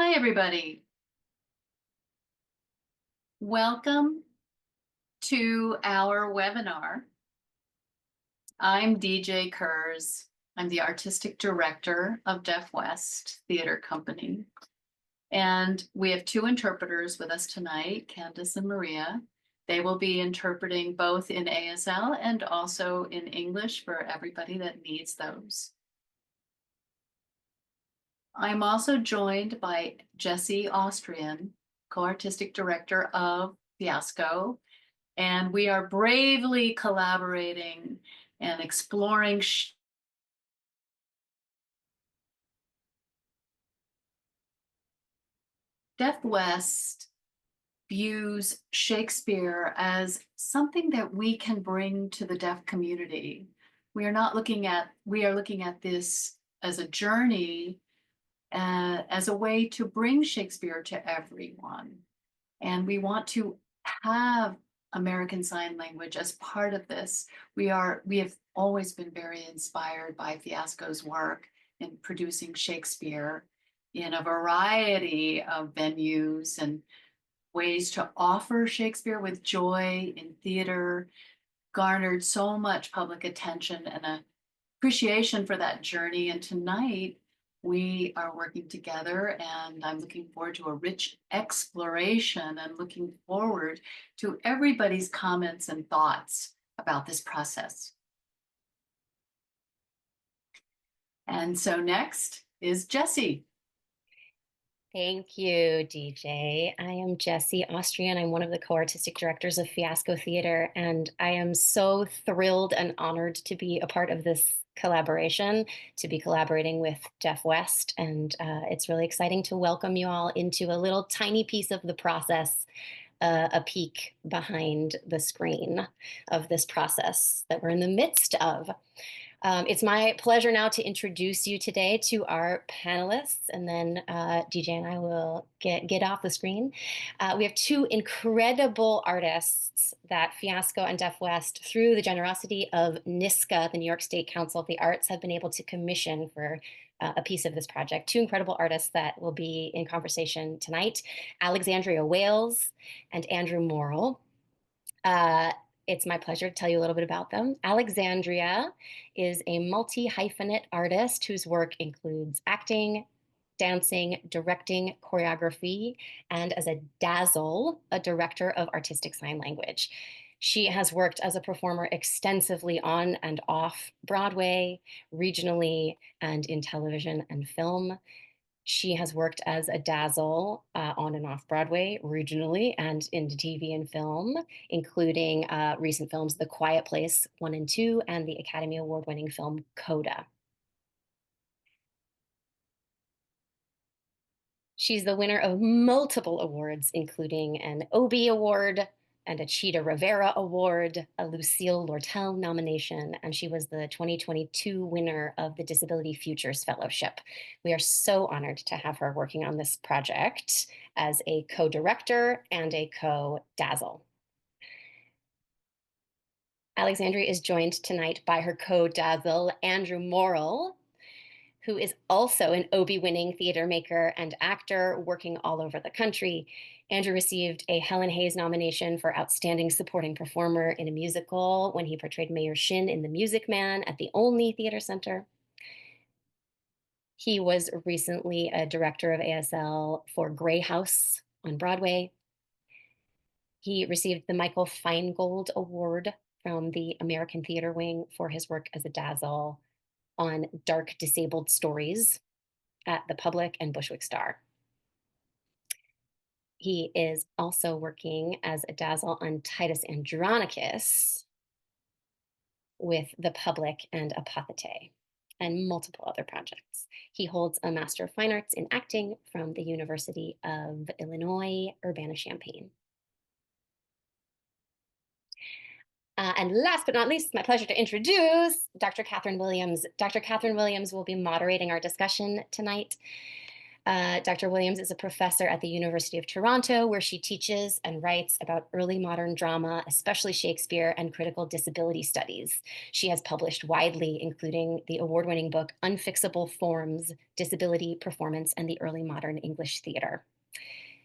Hi, everybody. Welcome to our webinar. I'm DJ Kurz. I'm the Artistic Director of Deaf West Theater Company. And we have two interpreters with us tonight, Candace and Maria. They will be interpreting both in ASL and also in English for everybody that needs those. I'm also joined by Jessie Austrian, co-artistic director of Fiasco, and we are bravely collaborating and exploring. Deaf West views Shakespeare as something that we can bring to the deaf community. We are looking at this as a journey, as a way to bring Shakespeare to everyone. And we want to have American Sign Language as part of this. We have always been very inspired by Fiasco's work in producing Shakespeare in a variety of venues and ways to offer Shakespeare with joy in theater, garnered so much public attention and a appreciation for that journey. And tonight we are working together, and I'm looking forward to a rich exploration and looking forward to everybody's comments and thoughts about this process. And so next is Jessie. Thank you, DJ. I am Jessie Austrian. I'm one of the co-artistic directors of Fiasco Theater, and I am so thrilled and honored to be a part of this collaboration, to be collaborating with Deaf West. And it's really exciting to welcome you all into a little tiny piece of the process, a peek behind the screen of this process that we're in the midst of. It's my pleasure now to introduce you today to our panelists, and then DJ and I will get off the screen. We have two incredible artists that Fiasco and Deaf West, through the generosity of NYSCA, the New York State Council of the Arts, have been able to commission for a piece of this project. Two incredible artists that will be in conversation tonight, Alexandria Wailes and Andrew Morrill. It's my pleasure to tell you a little bit about them. Alexandria is a multi-hyphenate artist whose work includes acting, dancing, directing, choreography, and as a dazzle, a director of artistic sign language. She has worked as a performer extensively on and off Broadway, regionally, and in television and film. She has worked as a dazzle on and off Broadway, regionally, and into TV and film, including recent films The Quiet Place 1 and 2 and the Academy Award-winning film Coda. She's the winner of multiple awards, including an Obie Award and a Chita Rivera Award, a Lucille Lortel nomination, and she was the 2022 winner of the Disability Futures Fellowship. We are so honored to have her working on this project as a co-director and a co-dazzle. Alexandria is joined tonight by her co-dazzle, Andrew Morrill, who is also an Obie-winning theater maker and actor working all over the country. Andrew received a Helen Hayes nomination for Outstanding Supporting Performer in a Musical when he portrayed Mayor Shin in The Music Man at the Olney Theater Center. He was recently a director of ASL for Grey House on Broadway. He received the Michael Feingold Award from the American Theater Wing for his work as a dazzle on Dark Disabled Stories at the Public and Bushwick Star. He is also working as a dazzle on Titus Andronicus with the Public and Apothete, and multiple other projects. He holds a Master of Fine Arts in Acting from the University of Illinois, Urbana-Champaign. And last but not least, it's my pleasure to introduce Dr. Katherine Williams. Dr. Katherine Williams will be moderating our discussion tonight. Dr. Williams is a professor at the University of Toronto, where she teaches and writes about early modern drama, especially Shakespeare, and critical disability studies. She has published widely, including the award-winning book Unfixable Forms, Disability, Performance, and the Early Modern English Theater.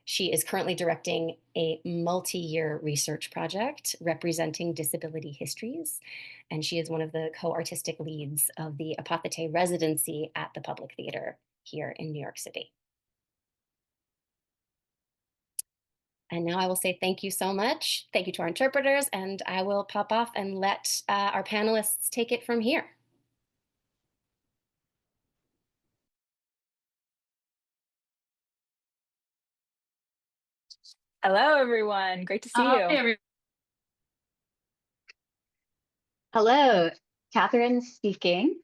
She is currently directing a multi-year research project representing disability histories, and she is one of the co-artistic leads of the Apothete residency at the Public Theater here in New York City. And now I will say thank you so much. Thank you to our interpreters, and I will pop off and let our panelists take it from here. Hello, everyone. Great to see you. Hello, Katherine speaking.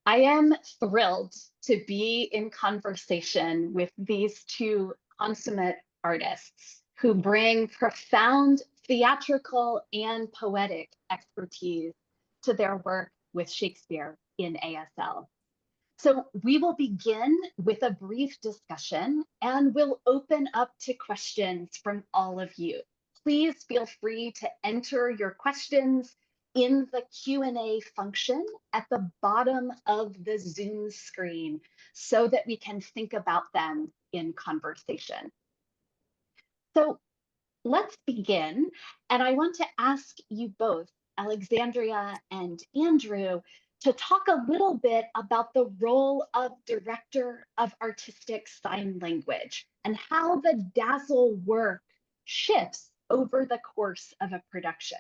I am thrilled to be in conversation with these two consummate artists who bring profound theatrical and poetic expertise to their work with Shakespeare in ASL. So we will begin with a brief discussion and we'll open up to questions from all of you. Please feel free to enter your questions in the Q&A function at the bottom of the Zoom screen so that we can think about them in conversation. So let's begin. And I want to ask you both, Alexandria and Andrew, to talk a little bit about the role of Director of Artistic Sign Language and how the Dazzle work shifts over the course of a production.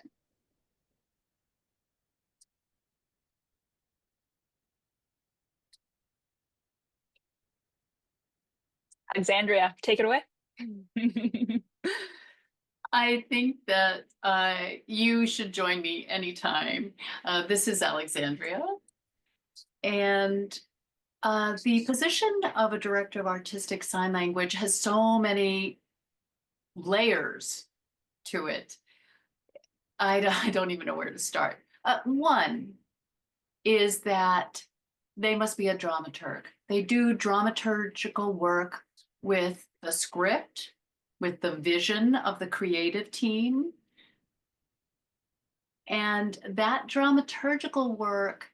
Alexandria, take it away. I think that you should join me anytime. This is Alexandria. And the position of a Director of Artistic Sign Language has so many layers to it. I don't even know where to start. One is that they must be a dramaturg. They do dramaturgical work with the script, with the vision of the creative team. And that dramaturgical work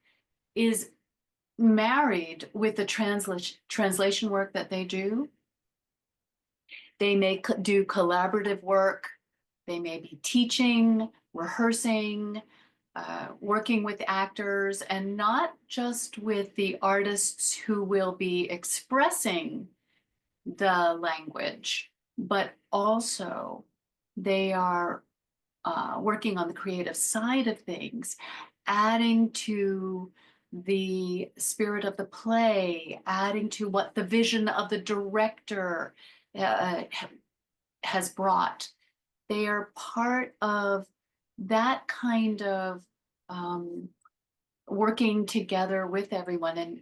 is married with the translation work that they do. They may do collaborative work. They may be teaching, rehearsing, working with actors, and not just with the artists who will be expressing the language, but also they are working on the creative side of things, adding to the spirit of the play, adding to what the vision of the director has brought. They are part of that kind of working together with everyone. And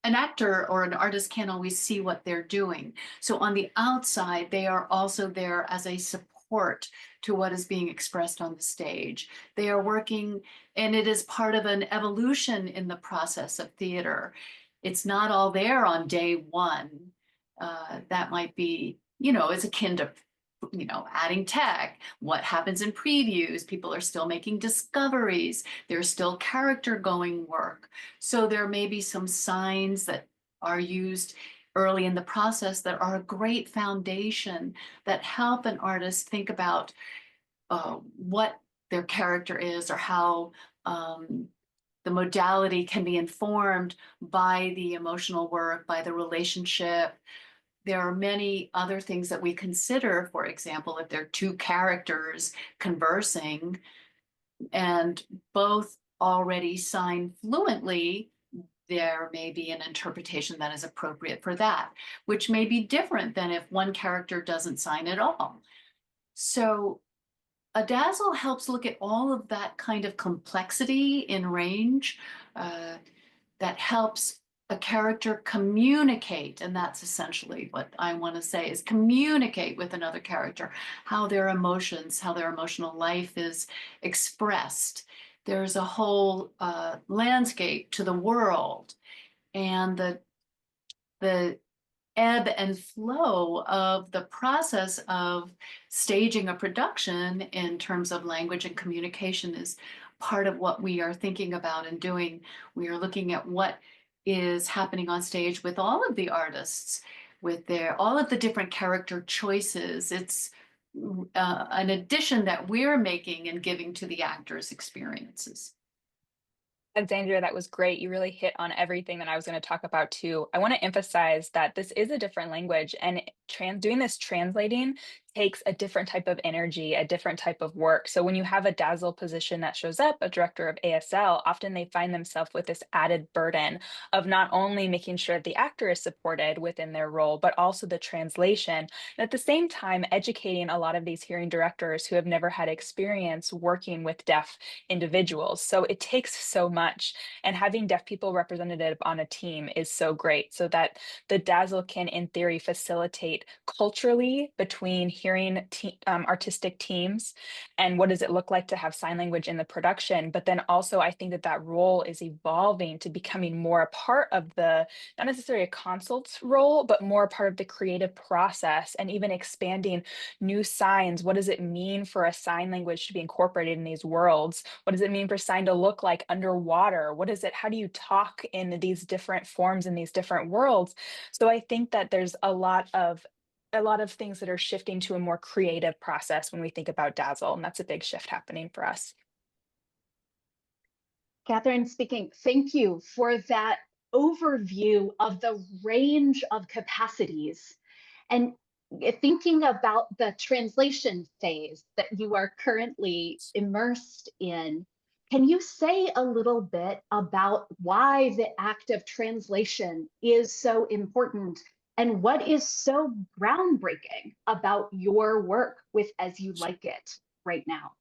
an actor or an artist can't always see what they're doing. So on the outside, they are also there as a support to what is being expressed on the stage. They are working, and it is part of an evolution in the process of theater. It's not all there on day one. That might be, it's akin to adding tech. What happens in previews? People are still making discoveries. There's still character going work. So there may be some signs that are used early in the process that are a great foundation that help an artist think about what their character is or how the modality can be informed by the emotional work, by the relationship. There are many other things that we consider. For example, if there are two characters conversing and both already sign fluently, there may be an interpretation that is appropriate for that, which may be different than if one character doesn't sign at all. So a Dazzle helps look at all of that kind of complexity in range that helps a character communicate, and that's essentially what I want to say, is communicate with another character, how their emotions, how their emotional life is expressed. There's a whole landscape to the world, and the ebb and flow of the process of staging a production in terms of language and communication is part of what we are thinking about and doing. We are looking at what is happening on stage with all of the artists, with all of the different character choices. It's an addition that we're making and giving to the actors' experiences. Alexandria, that was great. You really hit on everything that I was going to talk about too. I want to emphasize that this is a different language, and doing this translating takes a different type of energy, a different type of work. So when you have a dazzle position that shows up, a director of ASL, often they find themselves with this added burden of not only making sure the actor is supported within their role, but also the translation. And at the same time, educating a lot of these hearing directors who have never had experience working with deaf individuals. So it takes so much. And having deaf people representative on a team is so great, so that the dazzle can, in theory, facilitate culturally between hearing artistic teams and what does it look like to have sign language in the production. But then also, I think that that role is evolving to becoming more a part of the, not necessarily a consult's role, but more a part of the creative process, and even expanding new signs. What does it mean for a sign language to be incorporated in these worlds? What does it mean for sign to look like underwater? How do you talk in these different forms in these different worlds? So I think that there's a lot of things that are shifting to a more creative process when we think about Dazzle, and that's a big shift happening for us. Katherine speaking, thank you for that overview of the range of capacities. And thinking about the translation phase that you are currently immersed in, can you say a little bit about why the act of translation is so important and what is so groundbreaking about your work with As You Like It right now?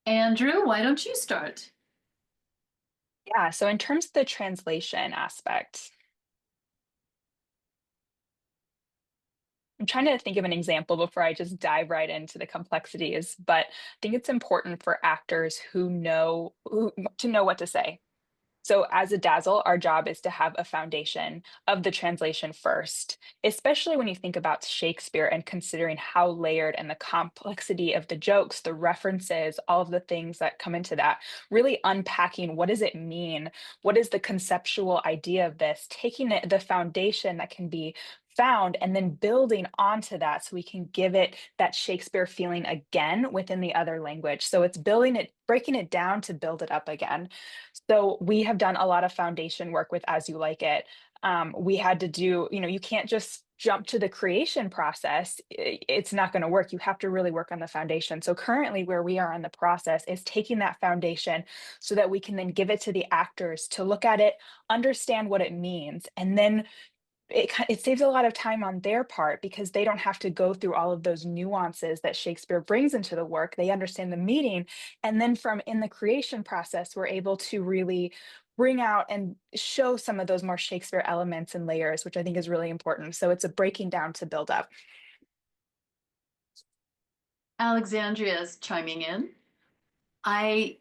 Andrew, why don't you start? Yeah, so in terms of the translation aspect, I'm trying to think of an example before I just dive right into the complexities, but I think it's important for actors to know what to say. So as a dazzle, our job is to have a foundation of the translation first, especially when you think about Shakespeare and considering how layered and the complexity of the jokes, the references, all of the things that come into that, really unpacking what does it mean? What is the conceptual idea of this? Taking the foundation that can be found and then building onto that so we can give it that Shakespeare feeling again within the other language. So it's breaking it down to build it up again. So we have done a lot of foundation work with As You Like It. We had to do, you can't just jump to the creation process. It's not going to work. You have to really work on the foundation. So currently where we are in the process is taking that foundation so that we can then give it to the actors to look at it, understand what it means, and then it saves a lot of time on their part because they don't have to go through all of those nuances that Shakespeare brings into the work. They understand the meaning. And then from in the creation process, we're able to really bring out and show some of those more Shakespeare elements and layers, which I think is really important. So it's a breaking down to build up. Alexandria is chiming in. I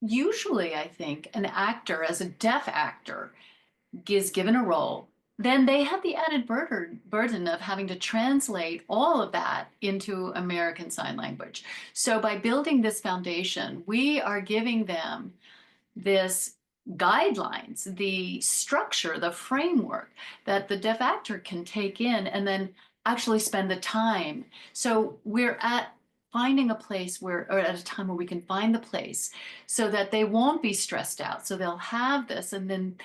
think an actor, as a deaf actor, is given a role, then they have the added burden of having to translate all of that into American Sign Language. So by building this foundation, we are giving them this guidelines, the structure, the framework that the deaf actor can take in and then actually spend the time. So we're at finding a place or at a time where we can find the place so that they won't be stressed out. So they'll have this, and then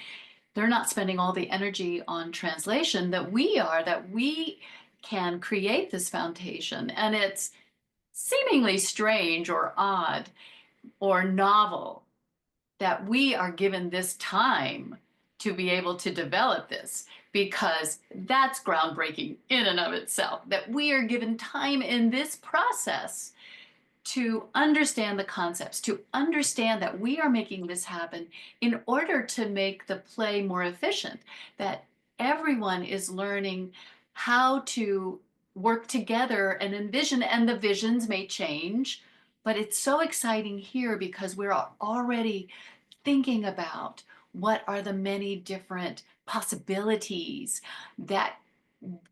they're not spending all the energy on translation that we can create this foundation. And it's seemingly strange or odd or novel that we are given this time to be able to develop this, because that's groundbreaking in and of itself, that we are given time in this process to understand the concepts, to understand that we are making this happen in order to make the play more efficient, that everyone is learning how to work together and envision, and the visions may change, but it's so exciting here because we're already thinking about what are the many different possibilities that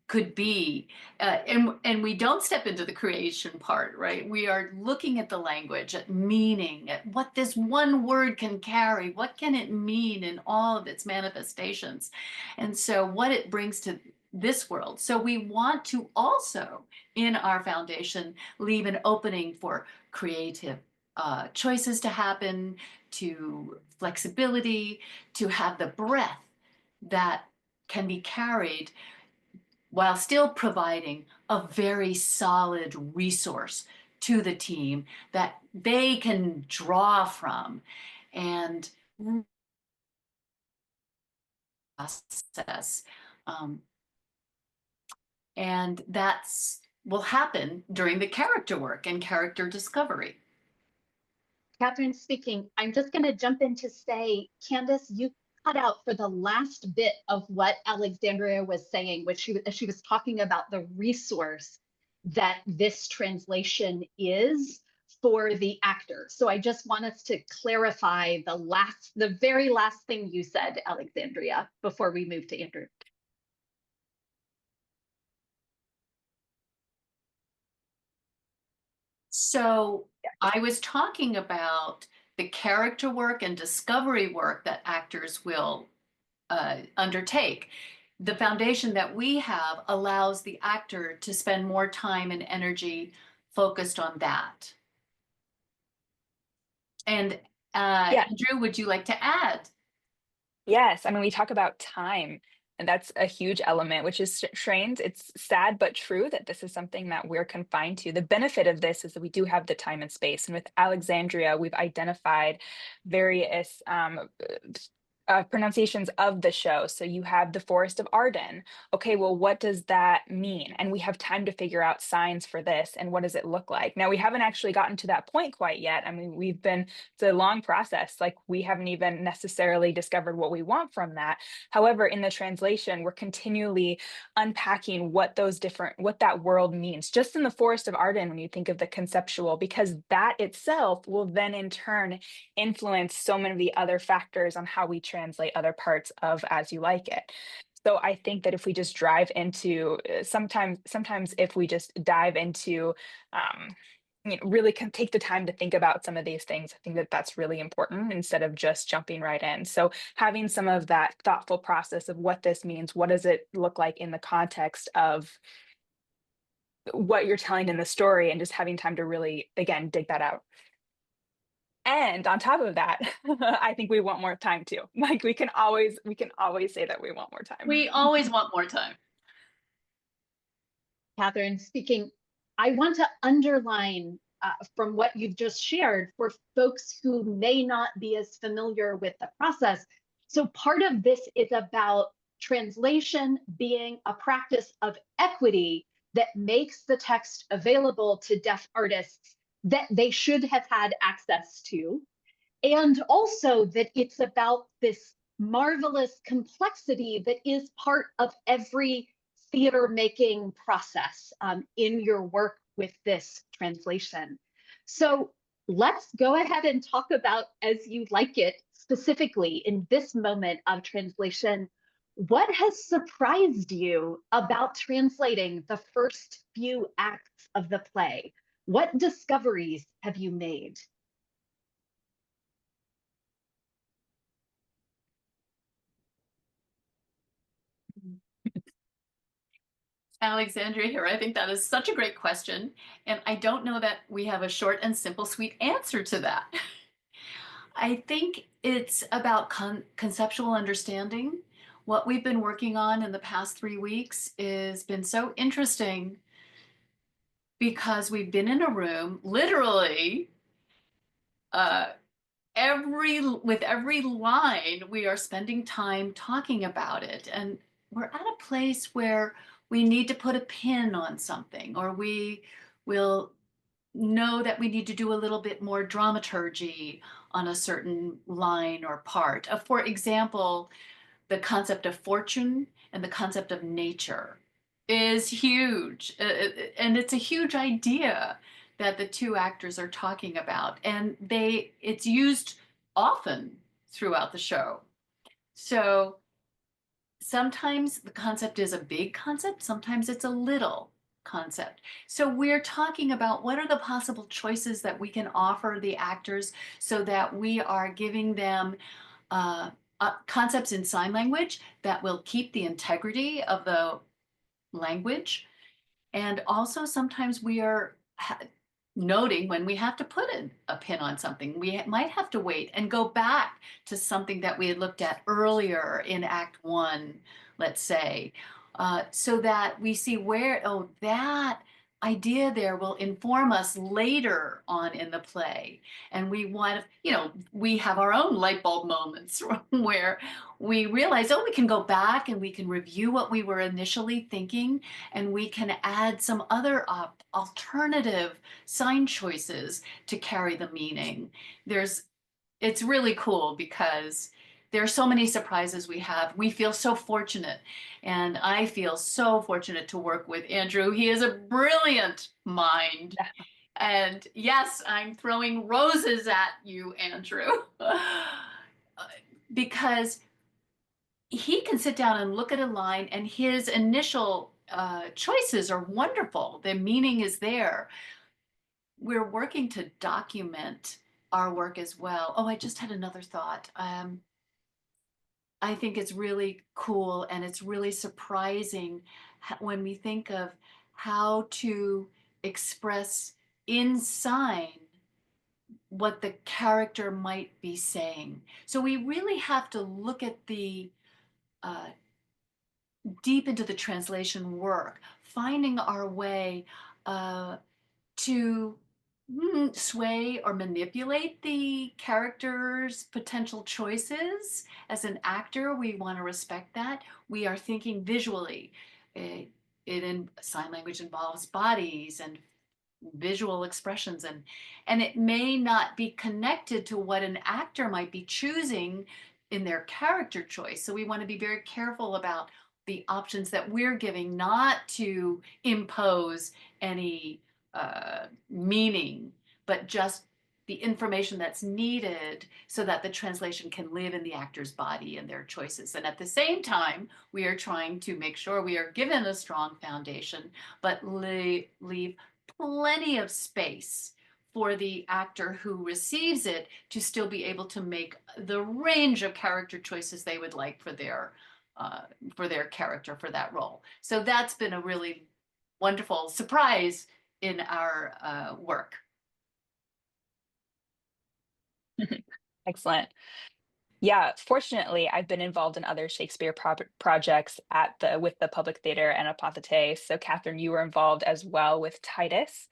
could be, and we don't step into the creation part, right? We are looking at the language, at meaning, at what this one word can carry, what can it mean in all of its manifestations, and so what it brings to this world. So we want to also, in our foundation, leave an opening for creative choices to happen, to flexibility, to have the breadth that can be carried while still providing a very solid resource to the team that they can draw from and process. And that's will happen during the character work and character discovery. Katherine speaking. I'm just going to jump in to say, Candace, you cut out for the last bit of what Alexandria was saying, which she was talking about the resource that this translation is for the actor. So I just want us to clarify the very last thing you said, Alexandria, before we move to Andrew. So I was talking about the character work and discovery work that actors will undertake. The foundation that we have allows the actor to spend more time and energy focused on that. And Yeah. Andrew, would you like to add? Yes, I mean, we talk about time, and that's a huge element, which is strained. It's sad but true that this is something that we're confined to. The benefit of this is that we do have the time and space. And with Alexandria, we've identified various pronunciations of the show. So you have the Forest of Arden. Okay, well, what does that mean? And we have time to figure out signs for this and what does it look like? Now, we haven't actually gotten to that point quite yet. I mean, it's a long process. Like, we haven't even necessarily discovered what we want from that. However, in the translation, we're continually unpacking what that world means. Just in the Forest of Arden, when you think of the conceptual, because that itself will then in turn influence so many of the other factors on how we translate other parts of As You Like It. So I think that if we just dive into sometimes if we just dive into really can take the time to think about some of these things, I think that that's really important instead of just jumping right in. So having some of that thoughtful process of what this means, what does it look like in the context of what you're telling in the story, and just having time to really, again, dig that out. And on top of that, I think we want more time too. Like, we can always say that we want more time. We always want more time. Katherine speaking. I want to underline from what you've just shared for folks who may not be as familiar with the process. So part of this is about translation being a practice of equity that makes the text available to deaf artists that they should have had access to. And also that it's about this marvelous complexity that is part of every theater making process in your work with this translation. So let's go ahead and talk about As You Like It specifically in this moment of translation. What has surprised you about translating the first few acts of the play? What discoveries have you made? Alexandria here. I think that is such a great question. And I don't know that we have a short and simple, sweet answer to that. I think it's about conceptual understanding. What we've been working on in the past 3 weeks has been so interesting because we've been in a room, literally, with every line, we are spending time talking about it. And we're at a place where we need to put a pin on something, or we will know that we need to do a little bit more dramaturgy on a certain line or part. For example, the concept of fortune and the concept of nature. is huge. And it's a huge idea that the two actors are talking about. And it's used often throughout the show. So sometimes the concept is a big concept, sometimes it's a little concept. So we're talking about what are the possible choices that we can offer the actors so that we are giving them uh, concepts in sign language that will keep the integrity of the language. And also sometimes we are noting when we have to put a pin on something. We might have to wait and go back to something that we had looked at earlier in Act One, let's say, so that we see where, oh, that idea there will inform us later on in the play. And we want, we have our own light bulb moments where we realize, oh, we can go back and we can review what we were initially thinking, and we can add some other alternative sign choices to carry the meaning. It's really cool because there are so many surprises we have. We feel so fortunate, and I feel so fortunate to work with Andrew. He is a brilliant mind. And yes, I'm throwing roses at you, Andrew, because he can sit down and look at a line, and his initial choices are wonderful. The meaning is there. We're working to document our work as well. Oh, I just had another thought. I think it's really cool and it's really surprising when we think of how to express in sign what the character might be saying. So we really have to look at the uh, deep into the translation work, finding our way to sway or manipulate the character's potential choices. As an actor, we want to respect that. We are thinking visually. It in sign language involves bodies and visual expressions, and it may not be connected to what an actor might be choosing in their character choice. So we want to be very careful about the options that we're giving, not to impose any meaning, but just the information that's needed so that the translation can live in the actor's body and their choices. And at the same time, we are trying to make sure we are given a strong foundation, but leave plenty of space for the actor who receives it to still be able to make the range of character choices they would like for their character for that role. So that's been a really wonderful surprise in our work. Excellent. Yeah, fortunately, I've been involved in other Shakespeare projects with the Public Theater and Apothete. So, Catherine, you were involved as well with Titus.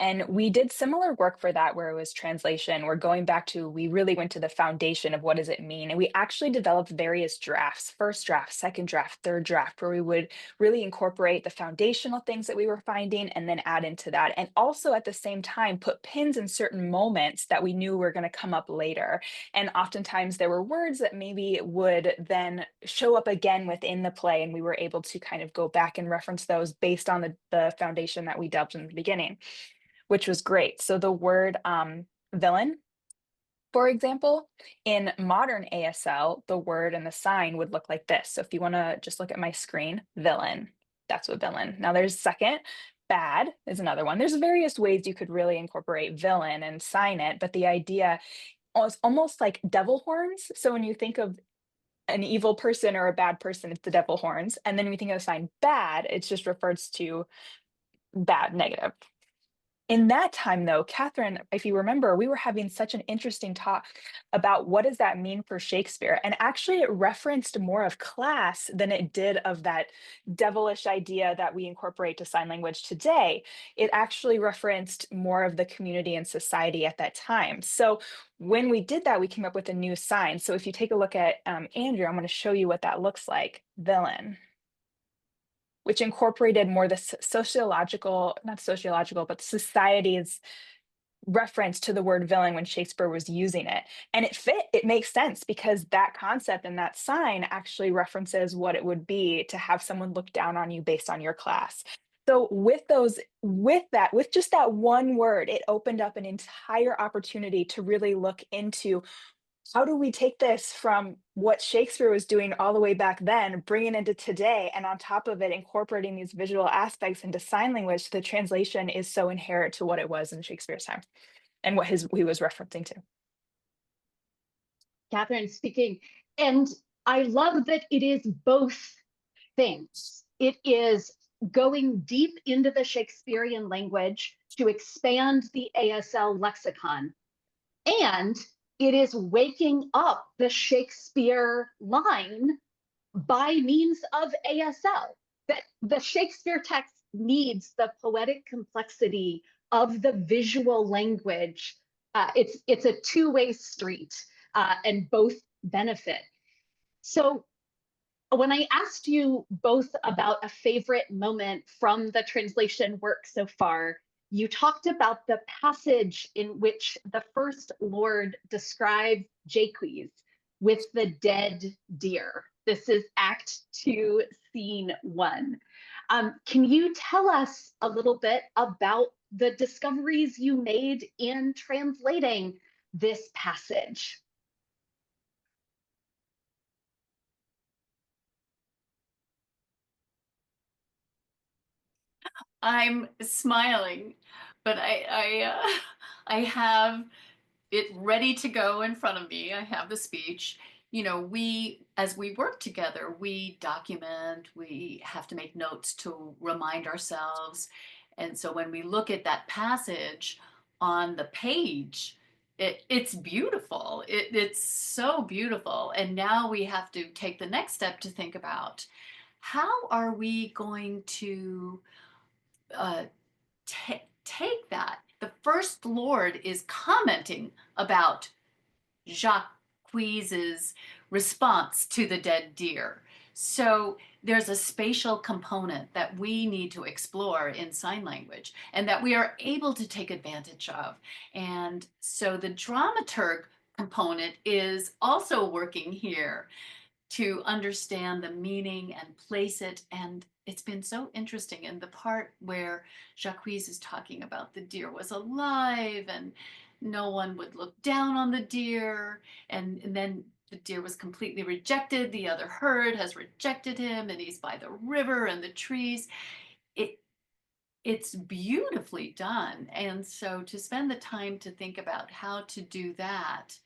And we did similar work for that where it was translation. We really went to the foundation of what does it mean. And we actually developed various drafts, first draft, second draft, third draft, where we would really incorporate the foundational things that we were finding and then add into that. And also at the same time, put pins in certain moments that we knew were going to come up later. And oftentimes there were words that maybe would then show up again within the play. And we were able to kind of go back and reference those based on the foundation that we developed in the beginning, which was great. So the word villain, for example, in modern ASL, the word and the sign would look like this. So if you want to just look at my screen, villain, that's what villain. Now there's second, bad is another one. There's various ways you could really incorporate villain and sign it, but the idea is almost like devil horns. So when you think of an evil person or a bad person, it's the devil horns. And then when you think of the sign bad, it just refers to bad, negative. In that time, though, Catherine, if you remember, we were having such an interesting talk about what does that mean for Shakespeare? And actually, it referenced more of class than it did of that devilish idea that we incorporate to sign language today. It actually referenced more of the community and society at that time. So when we did that, we came up with a new sign. So if you take a look at Andrew, I'm going to show you what that looks like. Villain, which incorporated more the sociological, not sociological, but society's reference to the word villain when Shakespeare was using it. And it makes sense because that concept and that sign actually references what it would be to have someone look down on you based on your class. So with just that one word, it opened up an entire opportunity to really look into how do we take this from what Shakespeare was doing all the way back then, bring it into today, and on top of it, incorporating these visual aspects into sign language, the translation is so inherent to what it was in Shakespeare's time and what he was referencing to. Katherine speaking. And I love that it is both things. It is going deep into the Shakespearean language to expand the ASL lexicon. And it is waking up the Shakespeare line by means of ASL. That the Shakespeare text needs the poetic complexity of the visual language. It's a two-way street, and both benefit. So when I asked you both about a favorite moment from the translation work so far, you talked about the passage in which the First Lord describes Jaques with the dead deer. This is Act 2, Scene 1. Can you tell us a little bit about the discoveries you made in translating this passage? I'm smiling, but I have it ready to go in front of me. I have the speech. You know, as we work together, we document, we have to make notes to remind ourselves. And so when we look at that passage on the page, it's beautiful. It's so beautiful. And now we have to take the next step to think about how are we going to uh, take that. The First Lord is commenting about Jacques's response to the dead deer. So there's a spatial component that we need to explore in sign language and that we are able to take advantage of. And so the dramaturg component is also working here to understand the meaning and place it. And it's been so interesting. And the part where Jacques is talking about the deer was alive and no one would look down on the deer. And then the deer was completely rejected. The other herd has rejected him and he's by the river and the trees. It's beautifully done. And so to spend the time to think about how to do that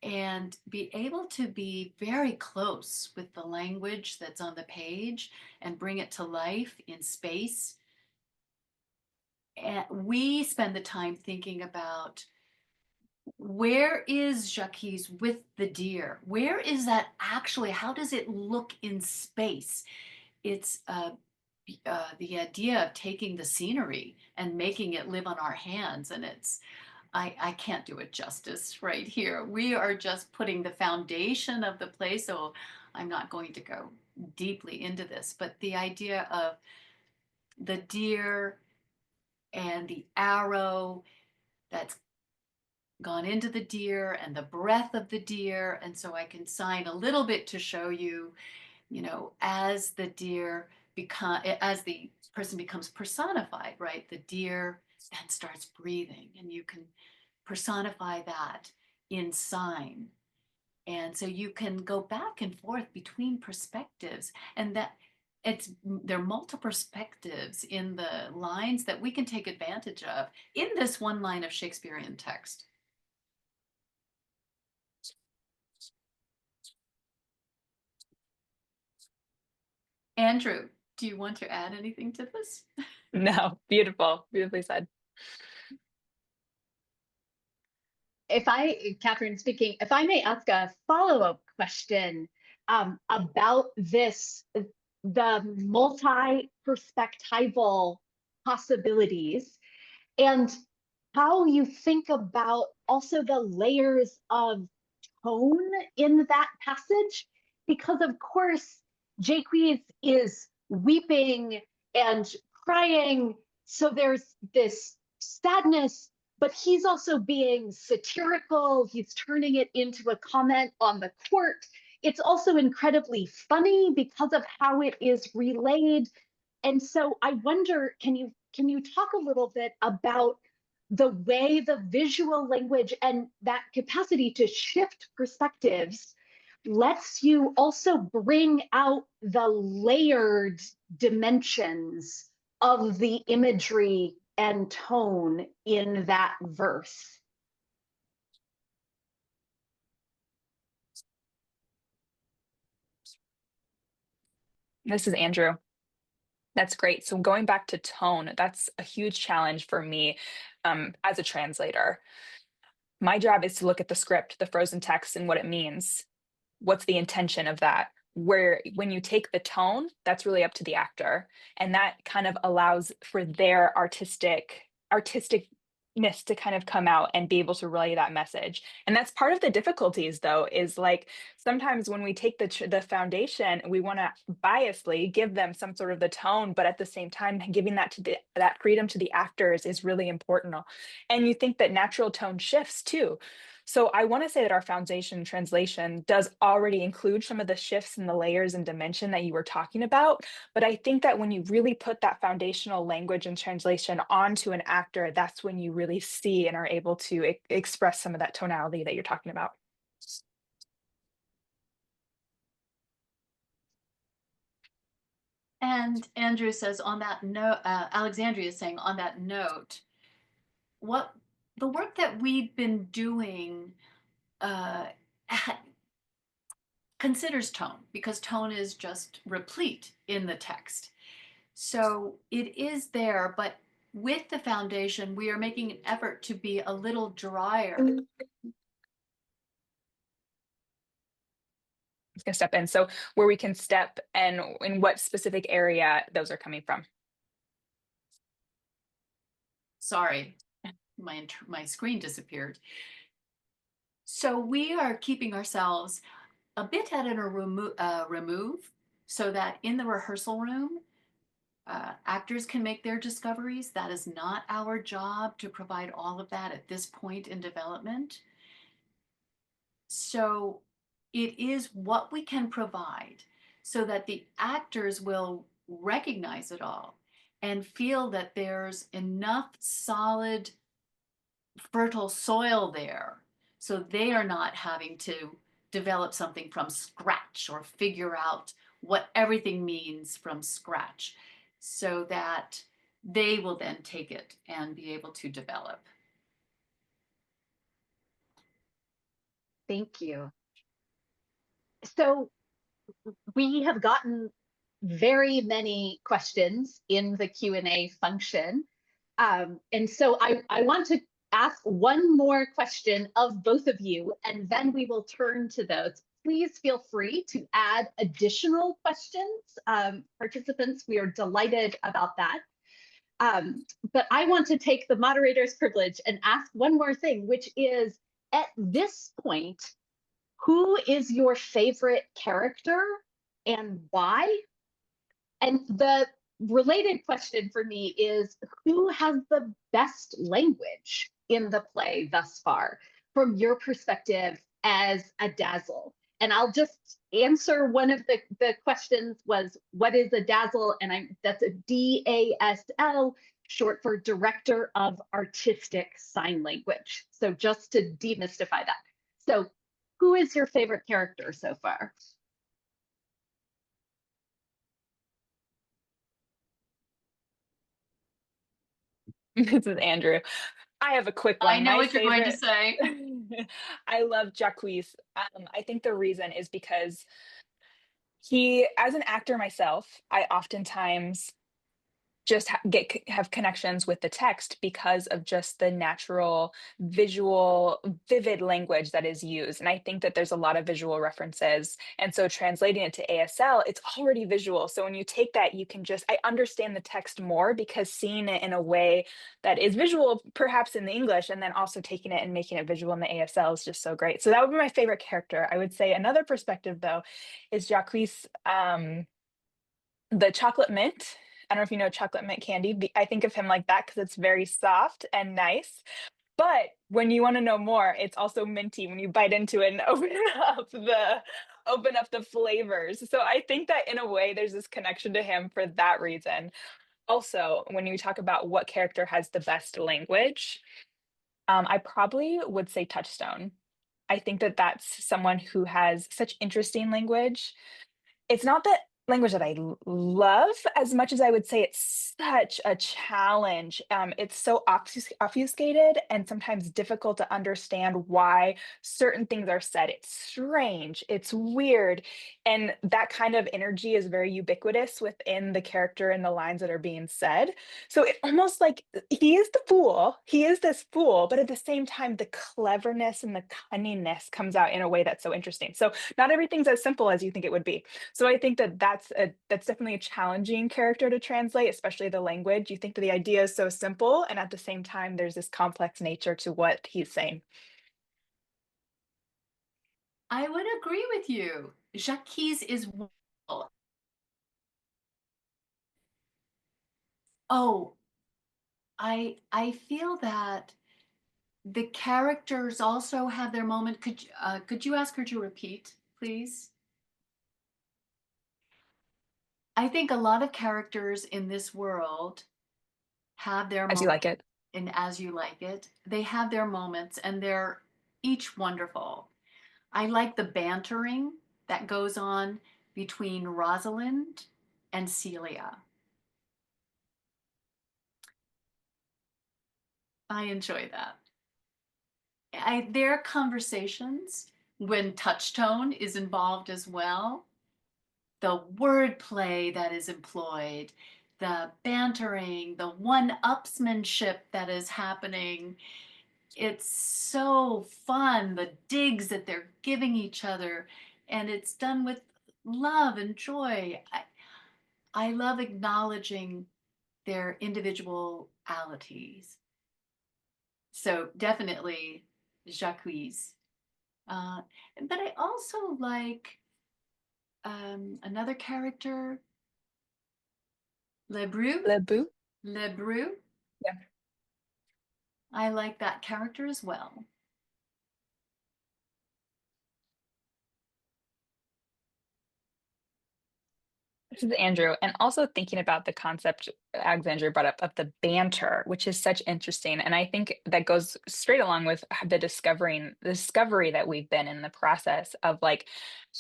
and be able to be very close with the language that's on the page and bring it to life in space. And we spend the time thinking about where is Jacques with the deer? Where is that actually? How does it look in space? It's the idea of taking the scenery and making it live on our hands. And I can't do it justice right here. We are just putting the foundation of the play, so I'm not going to go deeply into this, but the idea of the deer and the arrow that's gone into the deer and the breath of the deer. And so I can sign a little bit to show you, you know, as the person becomes personified, right? The deer then starts breathing and you can personify that in sign. And so you can go back and forth between perspectives and that there are multiple perspectives in the lines that we can take advantage of in this one line of Shakespearean text. Andrew, do you want to add anything to this? No, beautiful, beautifully said. Katherine speaking, if I may ask a follow-up question about this, the multi-perspectival possibilities and how you think about also the layers of tone in that passage, because of course, Jacques is weeping and crying. So there's this sadness, but he's also being satirical. He's turning it into a comment on the court. It's also incredibly funny because of how it is relayed. And so I wonder, can you talk a little bit about the way the visual language and that capacity to shift perspectives lets you also bring out the layered dimensions of the imagery and tone in that verse? This is Andrew. That's great. So going back to tone, that's a huge challenge for me as a translator. My job is to look at the script, the frozen text, and what it means. What's the intention of that? Where when you take the tone, that's really up to the actor, and that kind of allows for their artisticness to kind of come out and be able to relay that message. And that's part of the difficulties, though, is like sometimes when we take the foundation, we want to biasly give them some sort of the tone, but at the same time, giving that freedom to the actors is really important. And you think that natural tone shifts too. So I want to say that our foundation translation does already include some of the shifts in the layers and dimension that you were talking about. But I think that when you really put that foundational language and translation onto an actor, that's when you really see and are able to express some of that tonality that you're talking about. And Andrew says on that note, Alexandria is saying on that note, what the work that we've been doing considers tone, because tone is just replete in the text. So it is there, but with the foundation, we are making an effort to be a little drier. Going to step in. So where we can step and in what specific area those are coming from. Sorry, my screen disappeared. So we are keeping ourselves a bit at a remove so that in the rehearsal room, actors can make their discoveries. That is not our job to provide all of that at this point in development. So it is what we can provide so that the actors will recognize it all and feel that there's enough solid, fertile soil there. So they are not having to develop something from scratch or figure out what everything means from scratch, so that they will then take it and be able to develop. Thank you. So we have gotten very many questions in the Q&A function. And so I want to ask one more question of both of you, and then we will turn to those. Please feel free to add additional questions. Participants, we are delighted about that. But I want to take the moderator's privilege and ask one more thing, which is, at this point, who is your favorite character and why? And the related question for me is, who has the best language in the play thus far, from your perspective as a dazzle? And I'll just answer one of the questions was, what is a dazzle? And that's a DASL, short for Director of Artistic Sign Language. So just to demystify that. So who is your favorite character so far? This is Andrew. I have a quick one. I know what you're going to say. I love Jacques. I think the reason is because as an actor myself, I oftentimes just have connections with the text because of just the natural visual vivid language that is used. And I think that there's a lot of visual references, and so translating it to ASL, it's already visual. So when you take that, I understand the text more because seeing it in a way that is visual perhaps in the English, and then also taking it and making it visual in the ASL is just so great. So that would be my favorite character. I would say another perspective though is Jacques, the chocolate mint. I don't know if you know chocolate mint candy. I think of him like that because it's very soft and nice. But when you want to know more, it's also minty when you bite into it and open up the flavors. So I think that in a way there's this connection to him for that reason. Also, when you talk about what character has the best language, I probably would say Touchstone. I think that that's someone who has such interesting language. It's not that language that I love as much as I would say it's such a challenge. It's so obfuscated and sometimes difficult to understand why certain things are said. It's strange, it's weird, and that kind of energy is very ubiquitous within the character and the lines that are being said. So it almost like he is the fool, he is this fool, but at the same time, the cleverness and the cunningness comes out in a way that's so interesting. So not everything's as simple as you think it would be. So I think that that's definitely a challenging character to translate, especially the language. You think that the idea is so simple, and at the same time, there's this complex nature to what he's saying. I would agree with you. Jacques is wonderful. Oh, I feel that the characters also have their moment. Could you ask her to repeat, please? I think a lot of characters in this world have their As you moment, like it. and As You Like It, they have their moments, and they're each wonderful. I like the bantering that goes on between Rosalind and Celia. I enjoy that. Their conversations when touchstone is involved as well, the wordplay that is employed, the bantering, the one-upsmanship that is happening. It's so fun, the digs that they're giving each other, and it's done with love and joy. I love acknowledging their individualities. So definitely Jacques. Uh, but I also like another character, Lebru. Le Boo. Lebru. Yeah. I like that character as well. This is Andrew, and also thinking about the concept Alexandria brought up of the banter, which is such interesting, and I think that goes straight along with the discovery that we've been in the process of like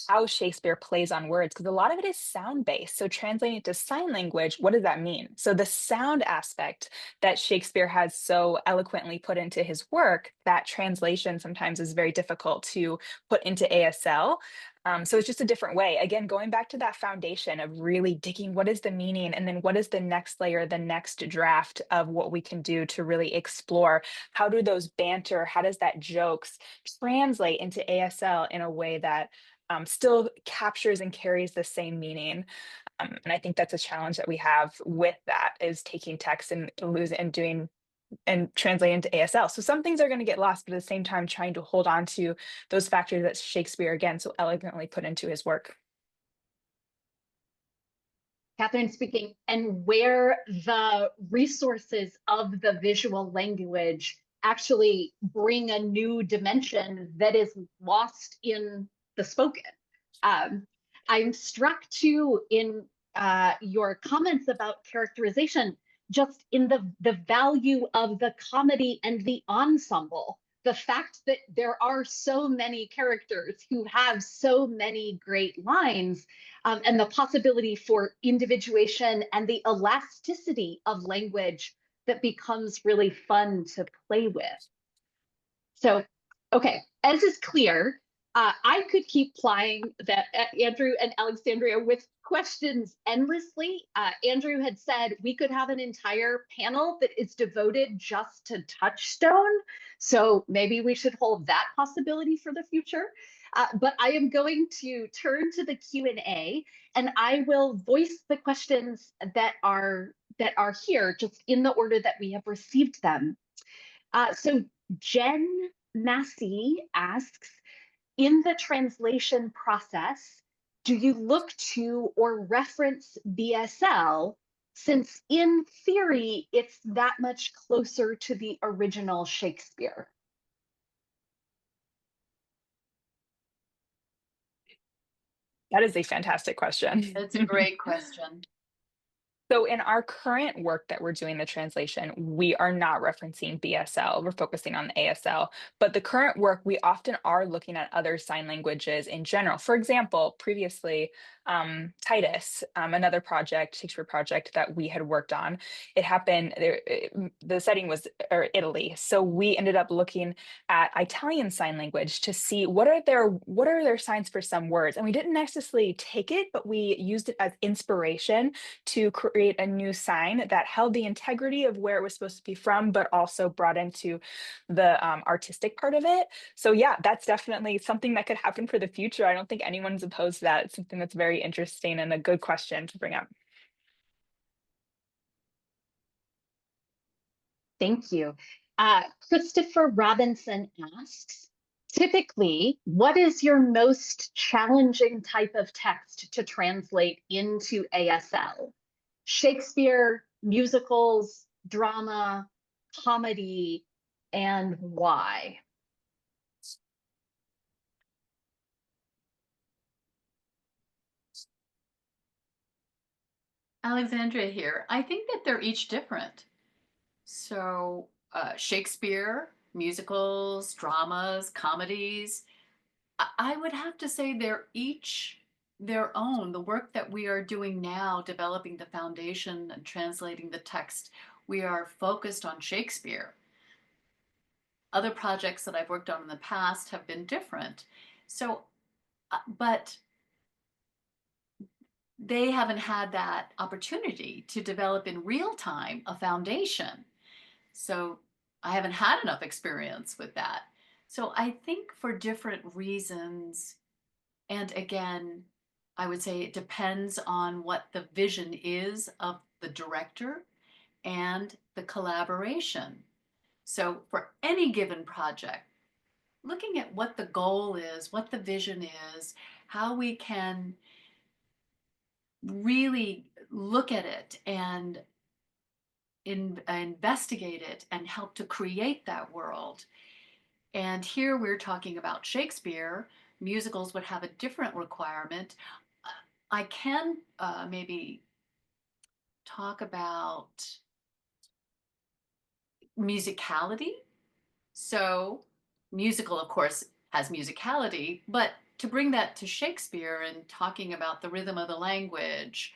how Shakespeare plays on words, because a lot of it is sound based. So translating it to sign language, what does that mean? So the sound aspect that Shakespeare has so eloquently put into his work, that translation sometimes is very difficult to put into ASL. So it's just a different way. Again, going back to that foundation of really digging what is the meaning, and then what is the next layer, the next draft of what we can do to really explore how do those banter, how does that jokes translate into ASL in a way that still captures and carries the same meaning. And I think that's a challenge that we have with that is taking text and doing and translate into ASL. So some things are going to get lost, but at the same time, trying to hold on to those factors that Shakespeare, again, so elegantly put into his work. Katherine speaking, and where the resources of the visual language actually bring a new dimension that is lost in the spoken. I'm struck too in your comments about characterization, just in the value of the comedy and the ensemble. The fact that there are so many characters who have so many great lines, and the possibility for individuation and the elasticity of language that becomes really fun to play with. So, okay, as is clear, I could keep plying that Andrew and Alexandria with questions endlessly. Andrew had said we could have an entire panel that is devoted just to Touchstone. So maybe we should hold that possibility for the future. But I am going to turn to the Q&A, and I will voice the questions that are here just in the order that we have received them. So Jen Massey asks, in the translation process, do you look to or reference BSL since in theory, it's that much closer to the original Shakespeare? That is a fantastic question. That's a great question. So in our current work that we're doing the translation, we are not referencing BSL. We're focusing on the ASL. But the current work, we often are looking at other sign languages in general. For example, previously, Titus, another project, Shakespeare project that we had worked on, it happened there. The setting was Italy, so we ended up looking at Italian sign language to see what are their signs for some words, and we didn't necessarily take it, but we used it as inspiration to create a new sign that held the integrity of where it was supposed to be from, but also brought into the artistic part of it. So yeah, that's definitely something that could happen for the future. I don't think anyone's opposed to that. It's something that's very interesting and a good question to bring up. Thank you. Christopher Robinson asks, typically, what is your most challenging type of text to translate into ASL? Shakespeare, musicals, drama, comedy, and why? Alexandria here. I think that they're each different. So, Shakespeare, musicals, dramas, comedies, I would have to say they're each their own. The work that we are doing now, developing the foundation and translating the text, we are focused on Shakespeare. Other projects that I've worked on in the past have been different. So, but they haven't had that opportunity to develop in real time a foundation. So I haven't had enough experience with that. So I think for different reasons, and again, I would say it depends on what the vision is of the director and the collaboration. So for any given project, looking at what the goal is, what the vision is, how we can really look at it and investigate it and help to create that world. And here we're talking about Shakespeare. Musicals would have a different requirement. I can maybe talk about musicality. So, musical, of course, has musicality, but to bring that to Shakespeare and talking about the rhythm of the language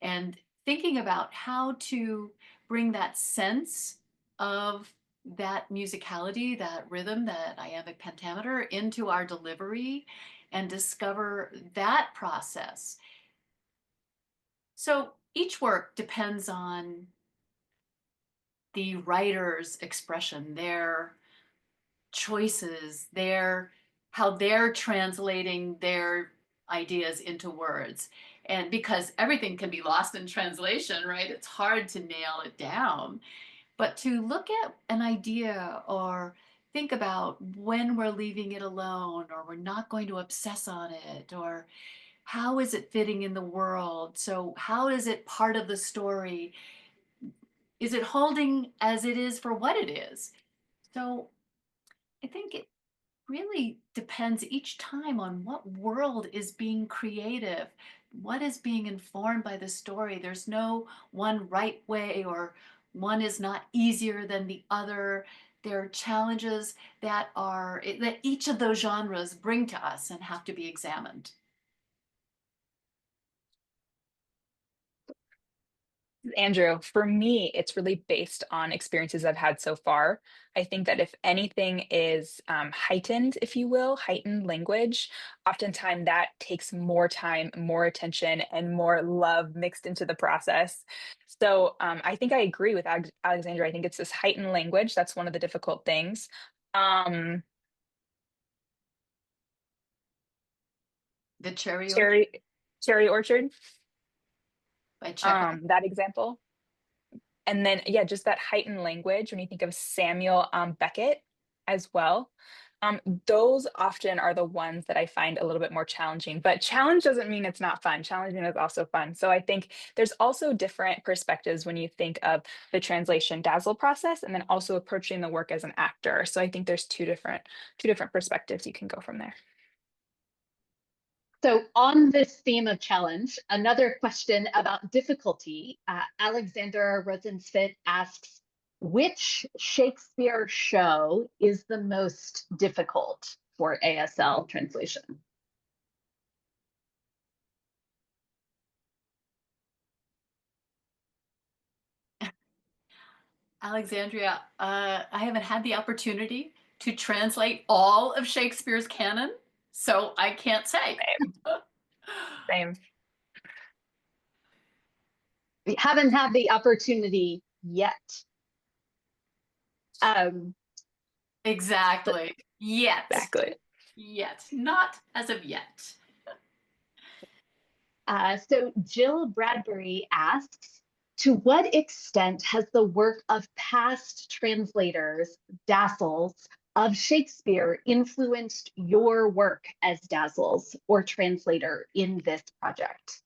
and thinking about how to bring that sense of that musicality, that rhythm, that iambic pentameter into our delivery and discover that process. So each work depends on the writer's expression, their choices, their how they're translating their ideas into words. And because everything can be lost in translation, right? It's hard to nail it down. But to look at an idea or think about when we're leaving it alone or we're not going to obsess on it or how is it fitting in the world? So how is it part of the story? Is it holding as it is for what it is? So I think it really depends each time on what world is being creative, what is being informed by the story. There's no one right way or one is not easier than the other. There are challenges that each of those genres bring to us and have to be examined. Andrew, for me, it's really based on experiences I've had so far. I think that if anything is heightened, if you will, heightened language, oftentimes that takes more time, more attention, and more love mixed into the process. So I think I agree with Alexandra. I think it's this heightened language that's one of the difficult things. Um, The Cherry Orchard cherry, cherry orchard, by Chekhov. that example. And then, yeah, just that heightened language when you think of Samuel Beckett as well. Those often are the ones that I find a little bit more challenging, but challenge doesn't mean it's not fun. Challenging is also fun. So I think there's also different perspectives when you think of the translation dazzle process and then also approaching the work as an actor. So I think there's two different perspectives you can go from there. So on this theme of challenge, another question about difficulty, Alexander Rosensfit asks, which Shakespeare show is the most difficult for ASL translation? Alexandria, I haven't had the opportunity to translate all of Shakespeare's canon, so I can't say. Same. We haven't had the opportunity yet. Exactly. Yet. Exactly. Yet. Not as of yet. So Jill Bradbury asks, to what extent has the work of past translators, Dazzles, of Shakespeare influenced your work as Dazzles or translator in this project?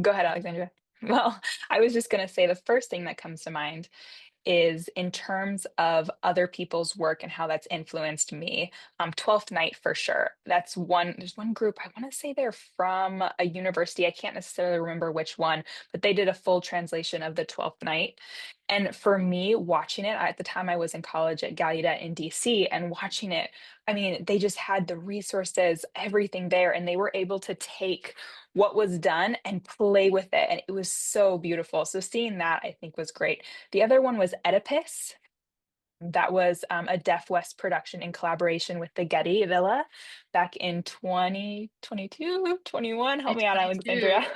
Go ahead, Alexandria. Well, I was just going to say the first thing that comes to mind is in terms of other people's work and how that's influenced me. 12th Night for sure. That's one, there's one group, I want to say they're from a university. I can't necessarily remember which one, but they did a full translation of the 12th Night. And for me, watching it, at the time I was in college at Gallaudet in DC, and watching it, I mean, they just had the resources, everything there, and they were able to take what was done and play with it. And it was so beautiful. So seeing that, I think, was great. The other one was Oedipus. That was a Deaf West production in collaboration with the Getty Villa back in 2022, 21. Help me out, 22. Alexandria.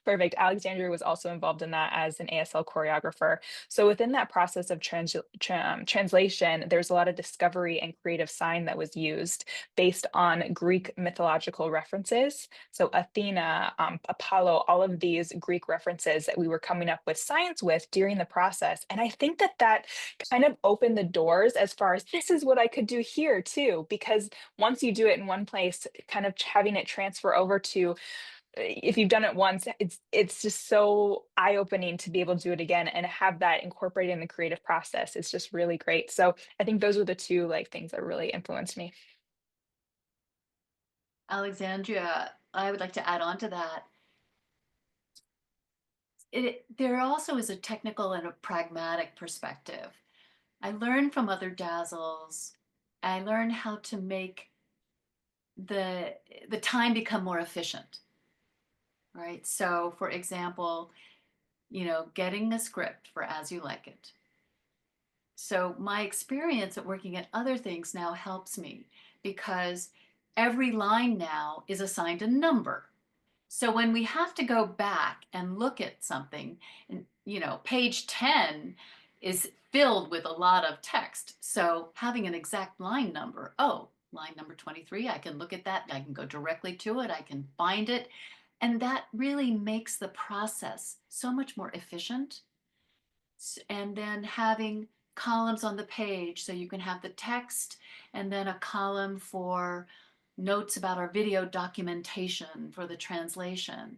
Perfect. Alexandria was also involved in that as an ASL choreographer. So within that process of translation, there's a lot of discovery and creative sign that was used based on Greek mythological references. So Athena, Apollo, all of these Greek references that we were coming up with science with during the process. And I think that that kind of opened the doors as far as this is what I could do here too, because once you do it in one place, kind of having it transfer over to if you've done it once, it's just so eye-opening to be able to do it again and have that incorporated in the creative process. It's just really great. So I think those are the two things that really influenced me. Alexandria, I would like to add on to that. There also is a technical and a pragmatic perspective. I learned from other dazzles. I learned how to make the time become more efficient, right? So for example, getting a script for As You Like It. So my experience at working at other things now helps me because every line now is assigned a number. So when we have to go back and look at something, and page 10 is filled with a lot of text. So having an exact line number, oh, line number 23, I can look at that, I can go directly to it, I can find it. And that really makes the process so much more efficient. And then having columns on the page so you can have the text and then a column for notes about our video documentation for the translation.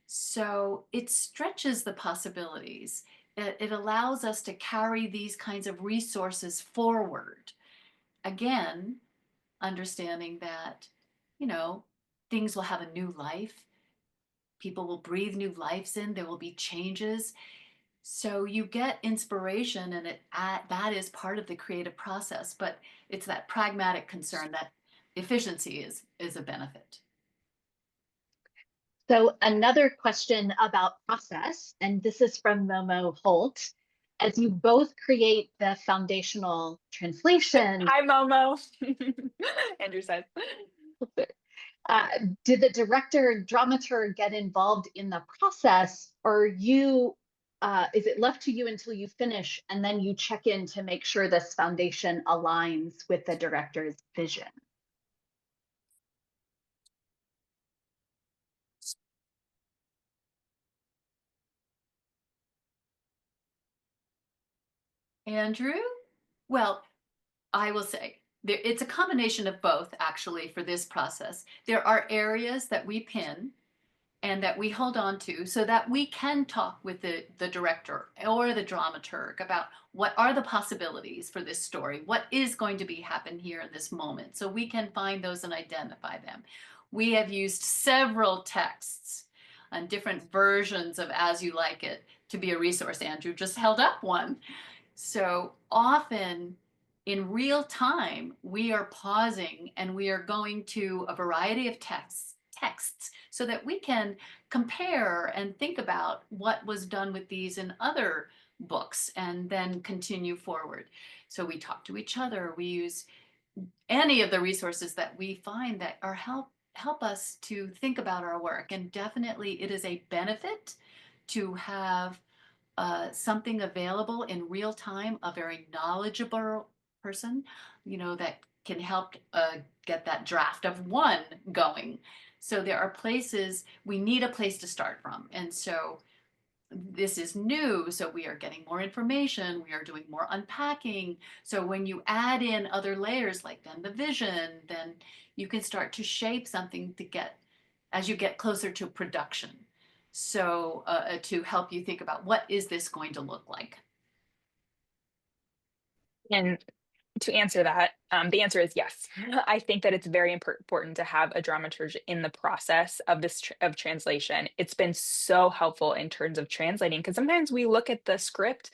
So it stretches the possibilities. It allows us to carry these kinds of resources forward. Again, understanding that, things will have a new life. People will breathe new lives in. There will be changes. So you get inspiration, and that is part of the creative process. But it's that pragmatic concern that efficiency is a benefit. So another question about process, and this is from Momo Holt. As you both create the foundational translation, Hi, Momo. Andrew says. did the director and dramaturg get involved in the process, or you is it left to you until you finish and then you check in to make sure this foundation aligns with the director's vision? Andrew? Well, I will say it's a combination of both, actually, for this process. There are areas that we pin and that we hold on to so that we can talk with the director or the dramaturg about what are the possibilities for this story, what is going to be happen here in this moment, so we can find those and identify them. We have used several texts and different versions of As You Like It to be a resource. Andrew just held up one. So often in real time, we are pausing and we are going to a variety of texts so that we can compare and think about what was done with these in other books and then continue forward. So we talk to each other. We use any of the resources that we find that are help us to think about our work. And definitely it is a benefit to have something available in real time, a very knowledgeable person, that can help get that draft of one going. So there are places, we need a place to start from. And so this is new, so we are getting more information, we are doing more unpacking. So when you add in other layers, like then the vision, then you can start to shape something to get, as you get closer to production. So to help you think about what is this going to look like? And to answer that, the answer is yes. I think that it's very important to have a dramaturge in the process of of translation. It's been so helpful in terms of translating, because sometimes we look at the script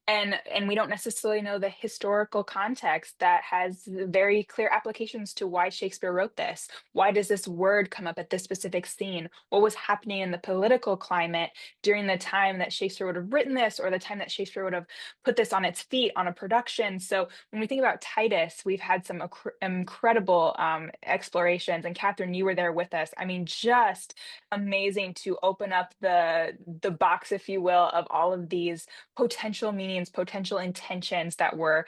and we don't necessarily know the historical context that has very clear applications to why Shakespeare wrote this. Why does this word come up at this specific scene? What was happening in the political climate during the time that Shakespeare would have written this, or the time that Shakespeare would have put this on its feet on a production? So when we think about Titus, we've had some incredible explorations, and Catherine, you were there with us. I mean, just amazing to open up the box, if you will, of all of these potential meanings, potential intentions that were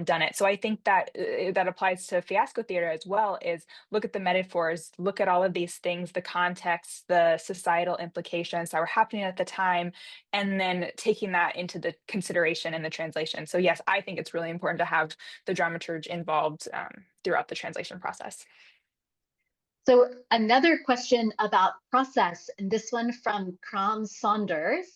done it. So I think that that applies to Fiasco theater as well, is look at the metaphors, look at all of these things, the context, the societal implications that were happening at the time, and then taking that into the consideration in the translation. So yes, I think it's really important to have the dramaturge involved throughout the translation process. So another question about process, and this one from Crom Saunders.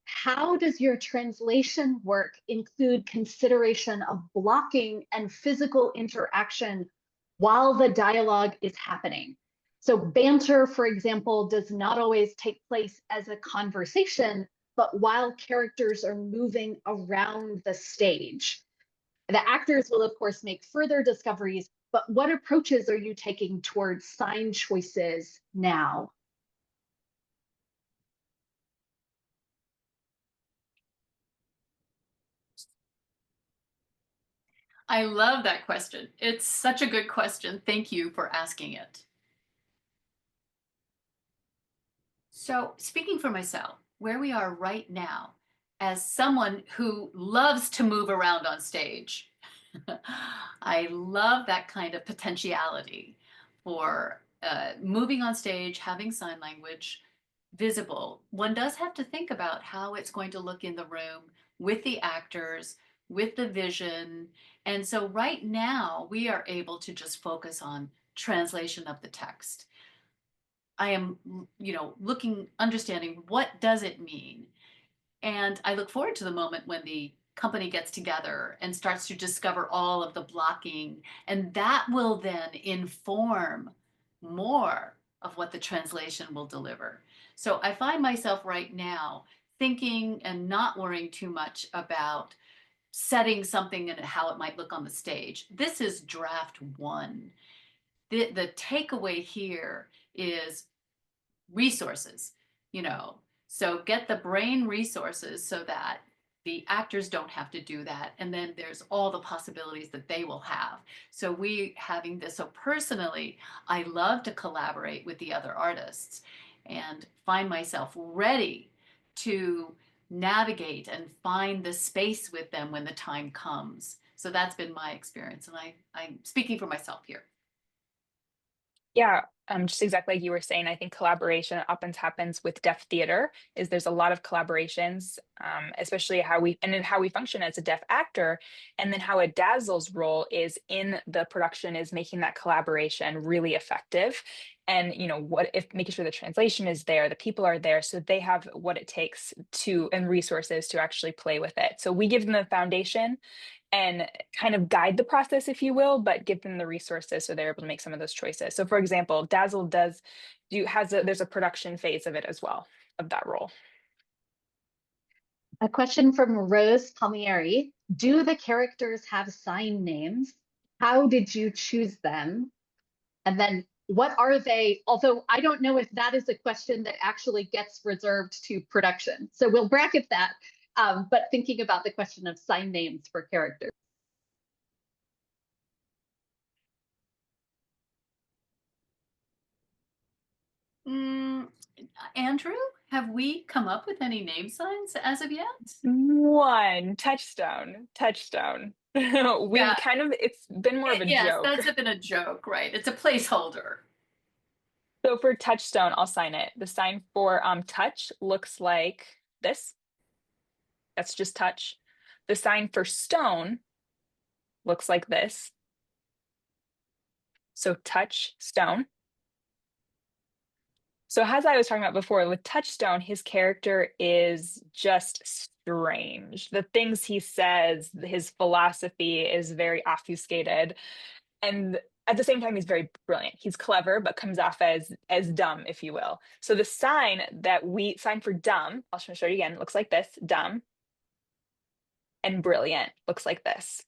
How does your translation work include consideration of blocking and physical interaction while the dialogue is happening? So banter, for example, does not always take place as a conversation, but while characters are moving around the stage. The actors will, of course, make further discoveries, but what approaches are you taking towards sign choices now? I love that question. It's such a good question. Thank you for asking it. So, speaking for myself, where we are right now, as someone who loves to move around on stage, I love that kind of potentiality for moving on stage, having sign language visible. One does have to think about how it's going to look in the room with the actors, with the vision. And so right now we are able to just focus on translation of the text. I am, understanding what does it mean? And I look forward to the moment when the company gets together and starts to discover all of the blocking, and that will then inform more of what the translation will deliver. So I find myself right now thinking and not worrying too much about setting something and how it might look on the stage. This is draft one. The takeaway here is resources, you know. So get the brain resources so that the actors don't have to do that. And then there's all the possibilities that they will have. So we having this, so personally, I love to collaborate with the other artists and find myself ready to navigate and find the space with them when the time comes. So that's been my experience, and I'm speaking for myself here. Yeah, just exactly like you were saying, I think collaboration often happens with deaf theater. Is there's a lot of collaborations, especially how we function as a deaf actor, and then how a Dazzle's role is in the production is making that collaboration really effective. And what if making sure the translation is there, the people are there, so they have what it takes to and resources to actually play with it. So we give them the foundation and kind of guide the process, if you will, but give them the resources so they're able to make some of those choices. So for example, Dazzle there's a production phase of it as well, of that role. A question from Rose Palmieri. Do the characters have sign names? How did you choose them? And then what are they? Although I don't know if that is a question that actually gets reserved to production. So we'll bracket that. But thinking about the question of sign names for characters. Andrew, have we come up with any name signs as of yet? One touchstone. Yeah. It's been more of a Yes, joke. that's been a joke, right? It's a placeholder. So for touchstone, I'll sign it. The sign for touch looks like this. That's just touch. The sign for stone looks like this. So touch stone. So as I was talking about before, with Touchstone, his character is just strange. The things he says, his philosophy is very obfuscated. And at the same time, he's very brilliant. He's clever, but comes off as dumb, if you will. So the sign for dumb, I'll show you again, looks like this, dumb, and brilliant looks like this.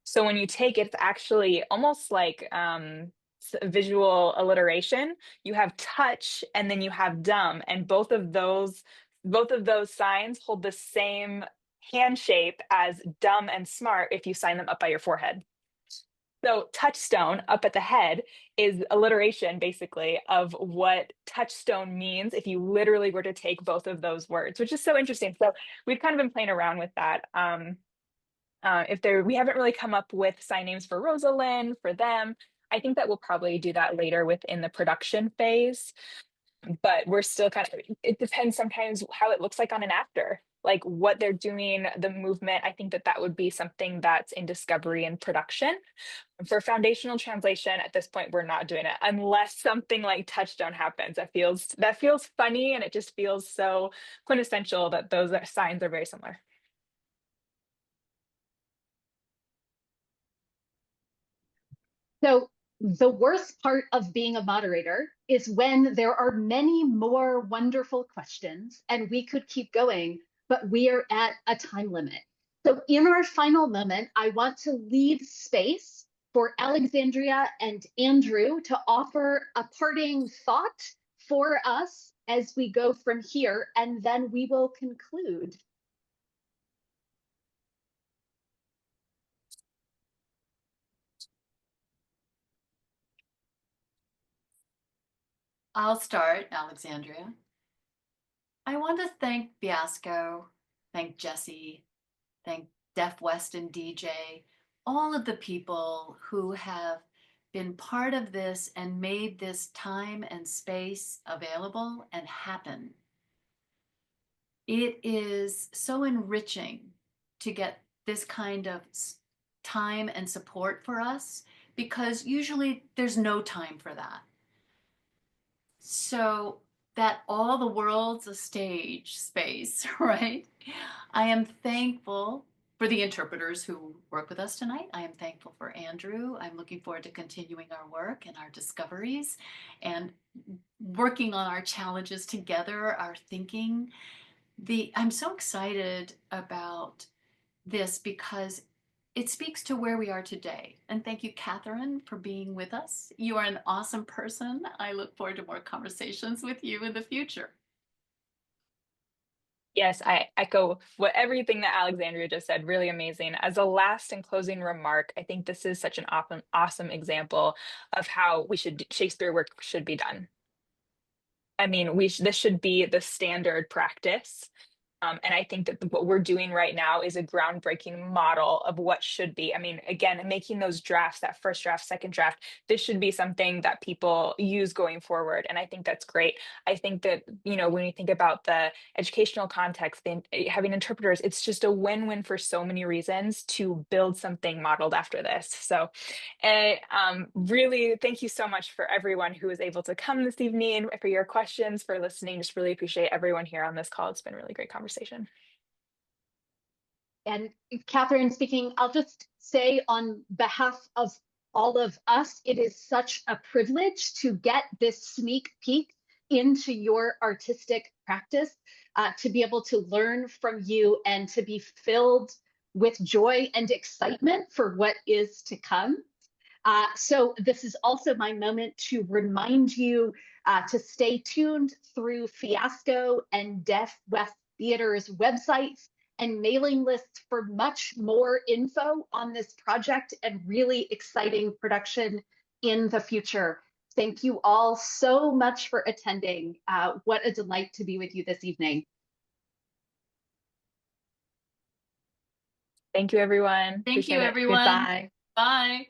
So when you take it, it's actually almost like visual alliteration. You have touch and then you have dumb, and both of those signs hold the same hand shape as dumb and smart if you sign them up by your forehead. So touchstone up at the head is alliteration basically of what touchstone means if you literally were to take both of those words, which is so interesting. So we've kind of been playing around with that. We haven't really come up with sign names for Rosalind, for them. I think that we'll probably do that later within the production phase, but we're still it depends sometimes how it looks like on an actor, like what they're doing, the movement. I think that would be something that's in discovery and production. For foundational translation, at this point, we're not doing it unless something like touchstone happens. That feels funny, and it just feels so quintessential that those signs are very similar. So the worst part of being a moderator is when there are many more wonderful questions and we could keep going, but we are at a time limit. So in our final moment, I want to leave space for Alexandria and Andrew to offer a parting thought for us as we go from here, and then we will conclude. I'll start, Alexandria. I want to thank Fiasco, thank Jesse, thank Deaf West and DJ, all of the people who have been part of this and made this time and space available and happen. It is so enriching to get this kind of time and support for us, because usually there's no time for that. So that all the world's a stage space, right? I am thankful for the interpreters who work with us tonight. I am thankful for Andrew. I'm looking forward to continuing our work and our discoveries and working on our challenges together, our thinking. I'm so excited about this because it speaks to where we are today. And thank you, Katherine, for being with us. You are an awesome person. I look forward to more conversations with you in the future. Yes, I echo everything that Alexandria just said. Really amazing. As a last and closing remark, I think this is such an awesome example of how Shakespeare work should be done. I mean, this should be the standard practice. And I think that what we're doing right now is a groundbreaking model of what should be. I mean, again, making those drafts, that first draft, second draft, this should be something that people use going forward. And I think that's great. I think that, you know, when you think about the educational context, having interpreters, it's just a win-win for so many reasons to build something modeled after this. So really, thank you so much for everyone who was able to come this evening, for your questions, for listening. Just really appreciate everyone here on this call. It's been a really great conversation. And Katherine speaking, I'll just say on behalf of all of us, it is such a privilege to get this sneak peek into your artistic practice, to be able to learn from you and to be filled with joy and excitement for what is to come. So this is also my moment to remind you to stay tuned through Fiasco and Deaf West Theater's websites and mailing lists for much more info on this project and really exciting production in the future. Thank you all so much for attending. What a delight to be with you this evening. Thank you, everyone. Thank you, everyone. Goodbye. Bye.